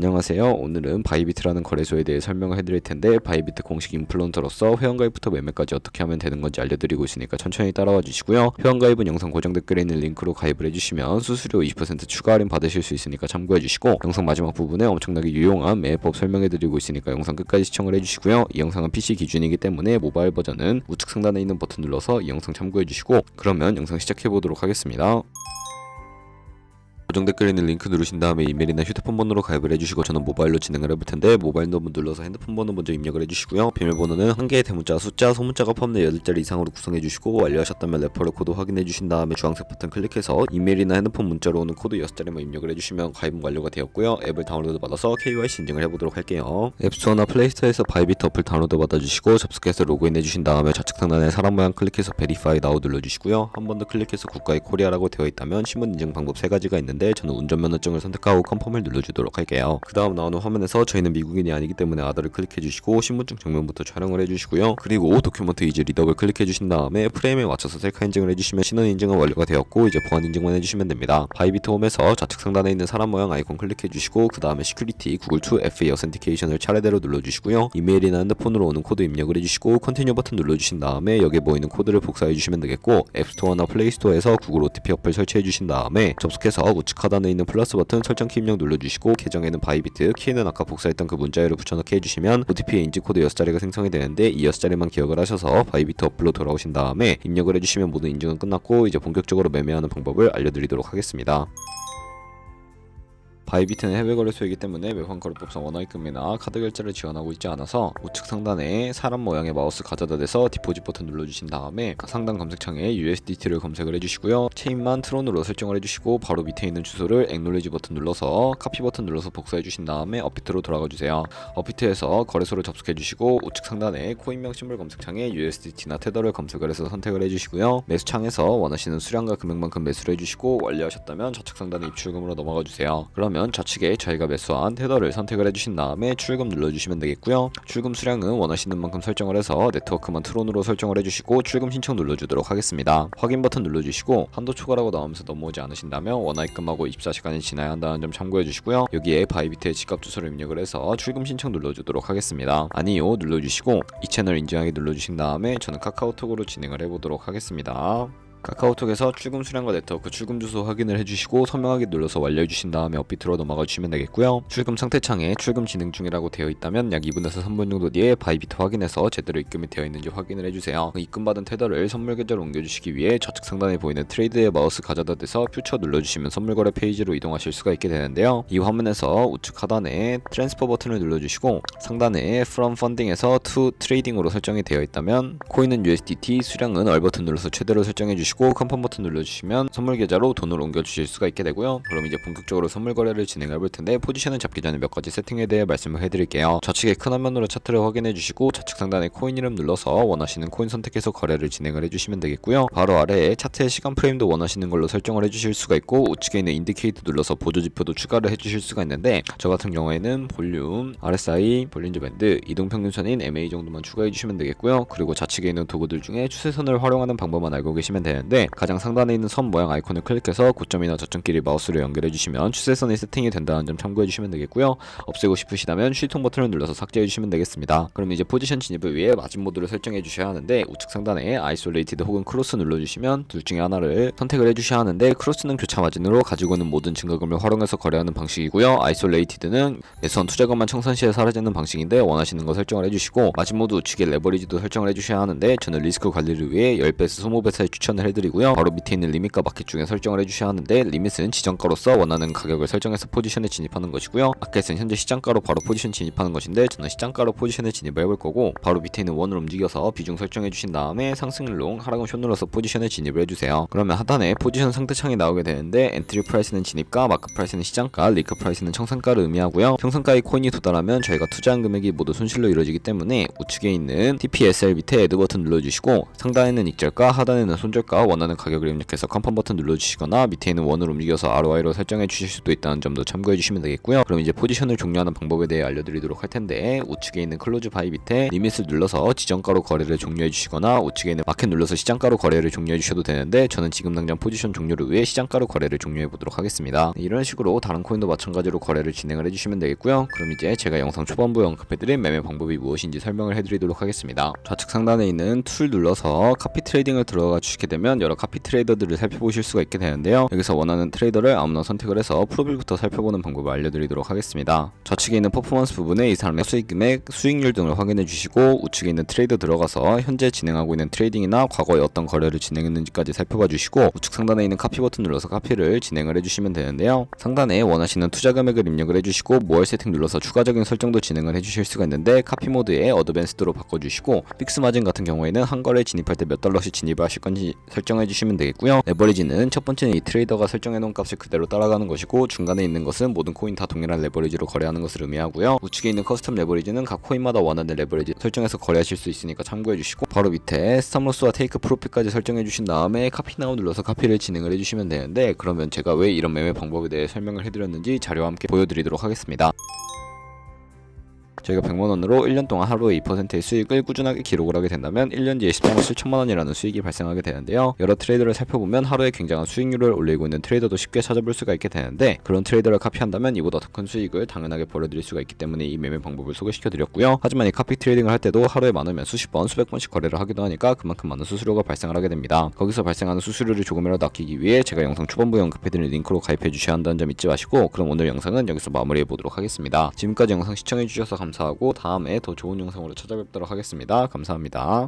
안녕하세요. 오늘은 바이비트라는 거래소에 대해 설명을 해드릴 텐데, 바이비트 공식 인플루언서로서 회원가입부터 매매까지 어떻게 하면 되는 건지 알려드리고 있으니까 천천히 따라와 주시고요. 회원가입은 영상 고정 댓글에 있는 링크로 가입을 해주시면 수수료 20% 추가 할인 받으실 수 있으니까 참고해 주시고, 영상 마지막 부분에 엄청나게 유용한 매매법 설명해드리고 있으니까 영상 끝까지 시청을 해주시고요. 이 영상은 PC 기준이기 때문에 모바일 버전은 우측 상단에 있는 버튼 눌러서 이 영상 참고해 주시고, 그러면 영상 시작해보도록 하겠습니다. 고정 댓글에 있는 링크 누르신 다음에 이메일이나 휴대폰 번호로 가입을 해주시고, 저는 모바일로 진행을 해볼 텐데 모바일 너무 눌러서 핸드폰 번호 먼저 입력을 해주시고요. 비밀번호는 한 개의 대문자, 숫자, 소문자가 포함된 8자리 이상으로 구성해주시고, 완료하셨다면 레퍼럴 코드 확인해주신 다음에 주황색 버튼 클릭해서 이메일이나 핸드폰 문자로 오는 코드 6자리만 입력을 해주시면 가입 완료가 되었고요. 앱을 다운로드 받아서 KYC 인증을 해보도록 할게요. 앱스토어나 플레이스토어에서 바이비트 어플 다운로드 받아주시고, 접속해서 로그인 해주신 다음에 좌측 상단에 사람 모양 클릭해서 베리파이 나우 눌러주시고요. 한 번 더 클릭해서 국가의 코리아라고 되어 있다면 신분 인증 방법 3가지가 있는데, 저는 운전면허증을 선택하고 컨펌을 눌러주도록 할게요. 그 다음 나오는 화면에서 저희는 미국인이 아니기 때문에 아더를 클릭해주시고, 신분증 정면부터 촬영을 해주시고요. 그리고 도큐먼트 이즈 리더블 클릭해주신 다음에 프레임에 맞춰서 셀카 인증을 해주시면 신원 인증은 완료가 되었고, 이제 보안 인증만 해주시면 됩니다. 바이비트 홈에서 좌측 상단에 있는 사람 모양 아이콘 클릭해주시고, 그 다음에 시큐리티 구글2 FA 어센티케이션을 차례대로 눌러주시고요. 이메일이나 핸드폰으로 오는 코드 입력을 해주시고, 컨티뉴 버튼 눌러주신 다음에 여기에 보이는 코드를 복사해주시면 되겠고, 앱스토어나 플레이스토어에서 구글 OTP 어플 설치해주신 다음에 접속해서 우측 하단에 있는 플러스 버튼 설정 키 입력 눌러주시고, 계정에는 바이비트, 키에는 아까 복사했던 그 문자열을 붙여넣기 해주시면 OTP의 인증 코드 6자리가 생성이 되는데, 이 6자리만 기억을 하셔서 바이비트 어플로 돌아오신 다음에 입력을 해주시면 모든 인증은 끝났고, 이제 본격적으로 매매하는 방법을 알려드리도록 하겠습니다. 바이비트는 해외 거래소이기 때문에 외환 거래법상 원화입금이나 카드 결제를 지원하고 있지 않아서 우측 상단에 사람 모양의 마우스 가져다 대서 디포짓 버튼 눌러주신 다음에 상단 검색창에 USDT를 검색을 해주시고요. 체인만 트론으로 설정을 해주시고, 바로 밑에 있는 주소를 액놀리지 버튼 눌러서 카피 버튼 눌러서 복사해주신 다음에 업비트로 돌아가주세요. 업비트에서 거래소를 접속해주시고, 우측 상단에 코인명 심볼 검색창에 USDT나 테더를 검색을 해서 선택을 해주시고요. 매수창에서 원하시는 수량과 금액만큼 매수를 해주시고, 완료하셨다면 좌측 상단에 입출금으로 넘어가주세요. 그러면 좌측에 저희가 매수한 테더를 선택을 해주신 다음에 출금 눌러주시면 되겠고요. 출금 수량은 원하시는 만큼 설정을 해서 네트워크만 트론으로 설정을 해주시고, 출금 신청 눌러주도록 하겠습니다. 확인 버튼 눌러주시고, 한도 초과라고 나오면서 넘어오지 않으신다면 원화입금하고 24시간이 지나야 한다는 점 참고해주시고요. 여기에 바이비트의 지갑 주소를 입력을 해서 출금 신청 눌러주도록 하겠습니다. 아니요 눌러주시고, 이 채널 인증하기 눌러주신 다음에 저는 카카오톡으로 진행을 해보도록 하겠습니다. 카카오톡에서 출금 수량과 네트워크 출금 주소 확인을 해주시고, 서명하기 눌러서 완료해주신 다음에 업비트로 넘어가 주시면 되겠고요. 출금 상태창에 출금 진행 중이라고 되어 있다면 약 2분에서 3분 정도 뒤에 바이비트 확인해서 제대로 입금이 되어 있는지 확인을 해주세요. 입금받은 테더를 선물 계좌로 옮겨주시기 위해 좌측 상단에 보이는 트레이드의 마우스 가져다 대서 퓨처 눌러주시면 선물 거래 페이지로 이동하실 수가 있게 되는데요. 이 화면에서 우측 하단에 트랜스퍼 버튼을 눌러주시고, 상단에 From Funding에서 To Trading으로 설정이 되어 있다면 코인은 USDT, 수량은 얼 버튼 눌러서 최대로 설정해주시고, 컨펌 버튼 눌러주시면 선물 계좌로 돈을 옮겨주실 수가 있게 되고요. 그럼 이제 본격적으로 선물 거래를 진행해 볼 텐데, 포지션을 잡기 전에 몇 가지 세팅에 대해 말씀을 해드릴게요. 좌측에 큰 화면으로 차트를 확인해 주시고, 좌측 상단에 코인 이름 눌러서 원하시는 코인 선택해서 거래를 진행을 해주시면 되겠고요. 바로 아래에 차트의 시간 프레임도 원하시는 걸로 설정을 해주실 수가 있고, 우측에 있는 인디케이터 눌러서 보조지표도 추가를 해주실 수가 있는데, 저 같은 경우에는 볼륨, RSI, 볼린저 밴드, 이동평균선인 MA 정도만 추가해 주시면 되겠고요. 그리고 좌측에 있는 도구들 중에 추세선을 활용하는 방법만 알고 계시면 되는데, 가장 상단에 있는 선 모양 아이콘을 클릭해서 고점이나 저점끼리 마우스를 연결해 주시면 추세선이 세팅이 된다는 점 참고해 주시면 되겠고요. 없애고 싶으시다면 쉬통 버튼을 눌러서 삭제해 주시면 되겠습니다. 그럼 이제 포지션 진입을 위해 마진 모드를 설정해 주셔야 하는데, 우측 상단에 아이솔레이티드 혹은 크로스 눌러주시면 둘 중에 하나를 선택을 해주셔야 하는데, 크로스는 교차 마진으로 가지고 있는 모든 증가금을 활용해서 거래하는 방식이고요. 아이솔레이티드는 매수한 투자금만 청산 시에 사라지는 방식인데, 원하시는 거 설정을 해주시고, 마진 모드 우측에 레버리지도 설정을 해주셔야 하는데, 저는 리스크 관리를 위해 10배에서 20배 추천을 해드리고요. 바로 밑에 있는 리밋과 마켓 중에 설정을 해주셔야 하는데, 리밋은 지정가로서 원하는 가격을 설정해서 포지션에 진입하는 것이고요. 마켓은 현재 시장가로 바로 포지션 진입하는 것인데, 저는 시장가로 포지션에 진입을 해볼 거고, 바로 밑에 있는 원을 움직여서 비중 설정해 주신 다음에 상승 롱, 하락은 숏 눌러서 포지션에 진입을 해주세요. 그러면 하단에 포지션 상태창이 나오게 되는데, 엔트리 프라이스는 진입가, 마크 프라이스는 시장가, 리크 프라이스는 청산가를 의미하고요. 청산가의 코인이 도달하면 저희가 투자한 금액이 모두 손실로 이루어지기 때문에, 우측에 있는 TPSL 밑에 애드 버튼 눌러주시고, 상단에는 익절가, 하단에는 손절가 않으시니까 원하는 가격을 입력해서 컨펌 버튼 눌러주시거나 밑에 있는 원을 움직여서 ROI로 설정해 주실 수도 있다는 점도 참고해 주시면 되겠고요. 그럼 이제 포지션을 종료하는 방법에 대해 알려드리도록 할 텐데, 우측에 있는 클로즈 바이 밑에 리밋을 눌러서 지정가로 거래를 종료해 주시거나 우측에 있는 마켓 눌러서 시장가로 거래를 종료해 주셔도 되는데, 저는 지금 당장 포지션 종료를 위해 시장가로 거래를 종료해 보도록 하겠습니다. 이런 식으로 다른 코인도 마찬가지로 거래를 진행을 해주시면 되겠고요. 그럼 이제 제가 영상 초반부에 언급해드린 매매 방법이 무엇인지 설명을 해드리도록 하겠습니다. 좌측 상단에 있는 툴 눌러서 카피 트레이딩을 들어가 주시게 되면 여러 카피 트레이더들을 살펴보실 수가 있게 되는데요. 여기서 원하는 트레이더를 아무나 선택을 해서 프로필부터 살펴보는 방법을 알려드리도록 하겠습니다. 좌측에 있는 퍼포먼스 부분에 이 사람의 수익 금액, 수익률 등을 확인해 주시고, 우측에 있는 트레이더 들어가서 현재 진행하고 있는 트레이딩이나 과거에 어떤 거래를 진행했는지까지 살펴봐 주시고, 우측 상단에 있는 카피 버튼 눌러서 카피를 진행을 해주시면 되는데요. 상단에 원하시는 투자 금액을 입력을 해주시고, 모얼 세팅 눌러서 추가적인 설정도 진행을 해주실 수가 있는데, 카피 모드에 어드밴스드로 바꿔주시고, 픽스 마진 같은 경우에는 한 거래 진입할 때 몇 달러씩 진입을 하실 건지 설정해 주시면 되겠고요. 레버리지는 첫 번째는 이 트레이더가 설정해 놓은 값을 그대로 따라가는 것이고, 중간에 있는 것은 모든 코인 다 동일한 레버리지로 거래하는 것을 의미하고요. 우측에 있는 커스텀 레버리지는 각 코인마다 원하는 레버리지 설정해서 거래하실 수 있으니까 참고해 주시고, 바로 밑에 스탑로스와 테이크 프로핏까지 설정해 주신 다음에 카피 나우 눌러서 카피를 진행을 해주시면 되는데, 그러면 제가 왜 이런 매매 방법에 대해 설명을 해드렸는지 자료와 함께 보여드리도록 하겠습니다. 저희가 100만원으로 1년 동안 하루에 2%의 수익을 꾸준하게 기록을 하게 된다면 1년 뒤에 13억 7천만원이라는 수익이 발생하게 되는데요. 여러 트레이더를 살펴보면 하루에 굉장한 수익률을 올리고 있는 트레이더도 쉽게 찾아볼 수가 있게 되는데, 그런 트레이더를 카피한다면 이보다 더 큰 수익을 당연하게 벌어들일 수가 있기 때문에 이 매매 방법을 소개시켜 드렸고요. 하지만 이 카피 트레이딩을 할 때도 하루에 많으면 수십 번, 수백 번씩 거래를 하기도 하니까 그만큼 많은 수수료가 발생을 하게 됩니다. 거기서 발생하는 수수료를 조금이라도 아끼기 위해 제가 영상 초반부에 언급해드린 링크로 가입해 주셔야 한다는 점 잊지 마시고, 그럼 오늘 영상은 여기서 마무리해 보도록 하겠습니다. 지금까지 영상 시청해 주셔서 감사합니다. 하고 다음에 더 좋은 영상으로 찾아뵙도록 하겠습니다. 감사합니다.